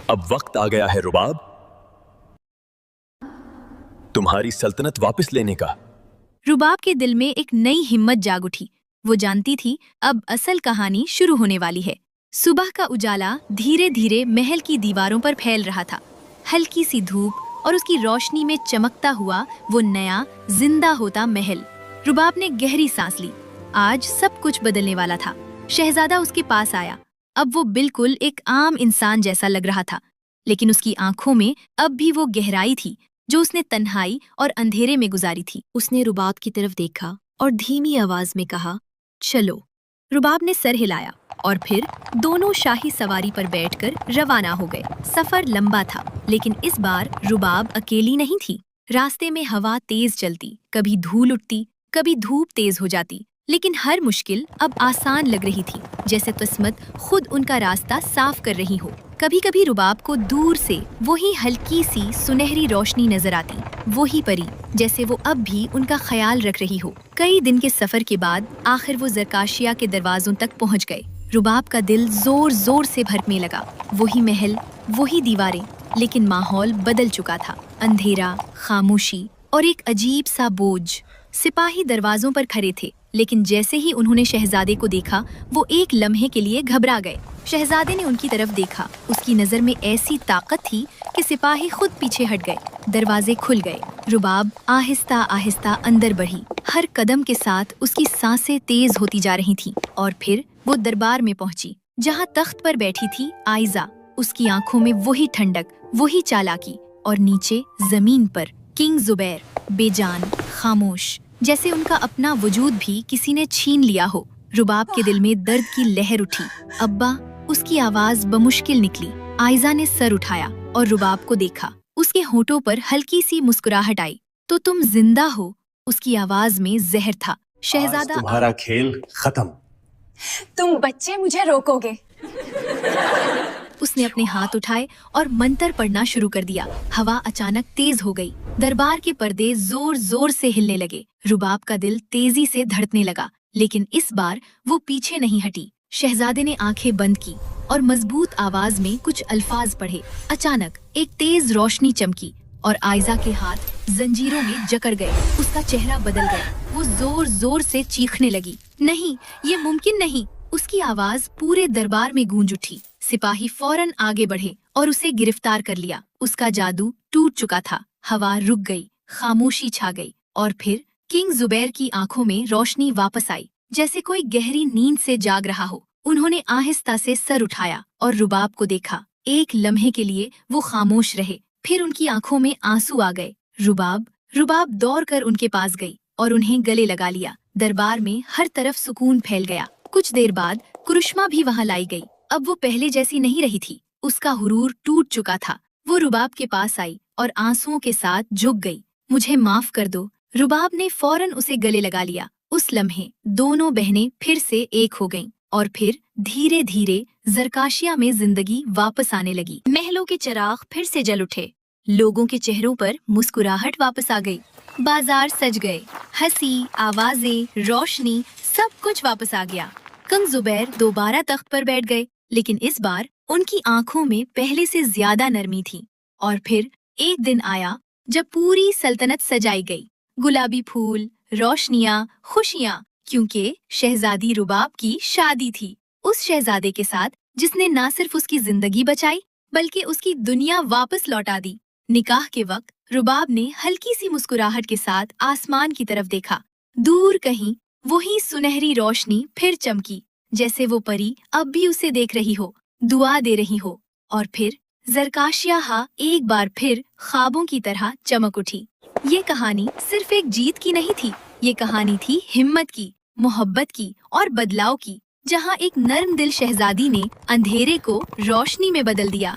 اب وقت آ گیا ہے رباب تمہاری سلطنت واپس لینے کا۔ رباب کے دل میں ایک نئی ہمت جاگ اٹھی۔ وہ جانتی تھی اب اصل کہانی شروع ہونے والی ہے۔ صبح کا اجالا دھیرے دھیرے محل کی دیواروں پر پھیل رہا تھا۔ ہلکی سی دھوپ اور اس کی روشنی میں چمکتا ہوا وہ نیا زندہ ہوتا محل۔ رباب نے گہری سانس لی۔ آج سب کچھ بدلنے والا تھا۔ شہزادہ اس کے پاس آیا۔ اب وہ بالکل ایک عام انسان جیسا لگ رہا تھا، لیکن اس کی آنکھوں میں اب بھی وہ گہرائی تھی جو اس نے تنہائی اور اندھیرے میں گزاری تھی۔ اس نے رباب کی طرف دیکھا اور دھیمی آواز میں کہا، چلو۔ رباب نے سر ہلایا اور پھر دونوں شاہی سواری پر بیٹھ کر روانہ ہو گئے۔ سفر لمبا تھا، لیکن اس بار رباب اکیلی نہیں تھی۔ راستے میں ہوا تیز چلتی، کبھی دھول اٹھتی، کبھی دھوپ تیز ہو جاتی، لیکن ہر مشکل اب آسان لگ رہی تھی، جیسے قسمت خود ان کا راستہ صاف کر رہی ہو۔ کبھی کبھی رباب کو دور سے وہی ہلکی سی سنہری روشنی نظر آتی، وہی پری جیسے وہ اب بھی ان کا خیال رکھ رہی ہو۔ کئی دن کے سفر کے بعد آخر وہ زرکاشیا کے دروازوں تک پہنچ گئے۔ رباب کا دل زور زور سے دھڑکنے لگا۔ وہی محل، وہی دیواریں، لیکن ماحول بدل چکا تھا۔ اندھیرا، خاموشی اور ایک عجیب سا بوجھ۔ سپاہی دروازوں پر کھڑے تھے، لیکن جیسے ہی انہوں نے شہزادے کو دیکھا وہ ایک لمحے کے لیے گھبرا گئے۔ شہزادے نے ان کی طرف دیکھا۔ اس کی نظر میں ایسی طاقت تھی کہ سپاہی خود پیچھے ہٹ گئے۔ دروازے کھل گئے۔ رباب آہستہ آہستہ اندر بڑھی۔ ہر قدم کے ساتھ اس کی سانسیں تیز ہوتی جا رہی تھیں، اور پھر وہ دربار میں پہنچی، جہاں تخت پر بیٹھی تھی آئزہ۔ اس کی آنکھوں میں وہی ٹھنڈک، وہی چالاکی، اور نیچے زمین پر کنگ زبیر، بے جان، خاموش، جیسے ان کا اپنا وجود بھی کسی نے چھین لیا ہو۔ رباب کے دل میں درد کی لہر اٹھی۔ ابا، اس کی آواز بمشکل نکلی۔ آئزہ نے سر اٹھایا اور رباب کو دیکھا۔ اس کے ہونٹوں پر ہلکی سی مسکراہٹ آئی۔ تو تم زندہ ہو؟ اس کی آواز میں زہر تھا۔ شہزادہ، تمہارا کھیل ختم۔ تم بچے مجھے روکو گے؟ اس نے اپنے ہاتھ اٹھائے اور منتر پڑھنا شروع کر دیا۔ ہوا اچانک تیز ہو گئی۔ دربار کے پردے زور زور سے ہلنے لگے۔ رباب کا دل تیزی سے دھڑکنے لگا، لیکن اس بار وہ پیچھے نہیں ہٹی۔ شہزادے نے آنکھیں بند کی اور مضبوط آواز میں کچھ الفاظ پڑھے۔ اچانک ایک تیز روشنی چمکی اور آئزہ کے ہاتھ زنجیروں میں جکڑ گئے۔ اس کا چہرہ بدل گیا۔ وہ زور زور سے چیخنے لگی، نہیں، یہ ممکن نہیں۔ اس کی آواز پورے دربار میں گونج اٹھی۔ سپاہی فوراً آگے بڑھے اور اسے گرفتار کر لیا۔ اس کا جادو ٹوٹ چکا تھا۔ ہوا رک گئی، خاموشی چھا گئی، اور پھر کنگ زبیر کی آنکھوں میں روشنی واپس آئی، جیسے کوئی گہری نیند سے جاگ رہا ہو۔ انہوں نے آہستہ سے سر اٹھایا اور رباب کو دیکھا۔ ایک لمحے کے لیے وہ خاموش رہے، پھر ان کی آنکھوں میں آنسو آ گئے۔ رباب دوڑ کر ان کے پاس گئی اور انہیں گلے لگا لیا۔ دربار میں ہر طرف سکون پھیل گیا۔ کچھ دیر بعد کرشما بھی وہاں لائی گئی۔ اب وہ پہلے جیسی نہیں رہی تھی۔ اس کا غرور ٹوٹ چکا تھا۔ وہ رباب کے پاس آئی اور آنسوؤں کے ساتھ جھک گئی۔ مجھے معاف کر دو۔ رباب نے فوراً اسے گلے لگا لیا۔ اس لمحے دونوں بہنیں پھر سے ایک ہو گئیں، اور پھر دھیرے دھیرے زرکاشیا میں زندگی واپس آنے لگی۔ محلوں کے چراغ پھر سے جل اٹھے۔ لوگوں کے چہروں پر مسکراہٹ واپس آ گئی۔ بازار سج گئے۔ ہنسی، آوازیں، روشنی، سب کچھ واپس آ گیا۔ کنگ زبیر دوبارہ تخت پر بیٹھ گئے، لیکن اس بار ان کی آنکھوں میں پہلے سے زیادہ نرمی تھی۔ اور پھر ایک دن آیا جب پوری سلطنت سجائی گئی۔ گلابی پھول، روشنیاں، خوشیاں، کیونکہ شہزادی رباب کی شادی تھی۔ اس شہزادے کے ساتھ جس نے نہ صرف اس کی زندگی بچائی بلکہ اس کی دنیا واپس لوٹا دی۔ نکاح کے وقت رباب نے ہلکی سی مسکراہٹ کے ساتھ آسمان کی طرف دیکھا۔ دور کہیں وہی سنہری روشنی پھر چمکی، جیسے وہ پری اب بھی اسے دیکھ رہی ہو، دعا دے رہی ہو۔ اور پھر زرکاشیا ایک بار پھر خوابوں کی طرح چمک اٹھی۔ یہ کہانی صرف ایک جیت کی نہیں تھی، یہ کہانی تھی ہمت کی، محبت کی اور بدلاؤ کی، جہاں ایک نرم دل شہزادی نے اندھیرے کو روشنی میں بدل دیا۔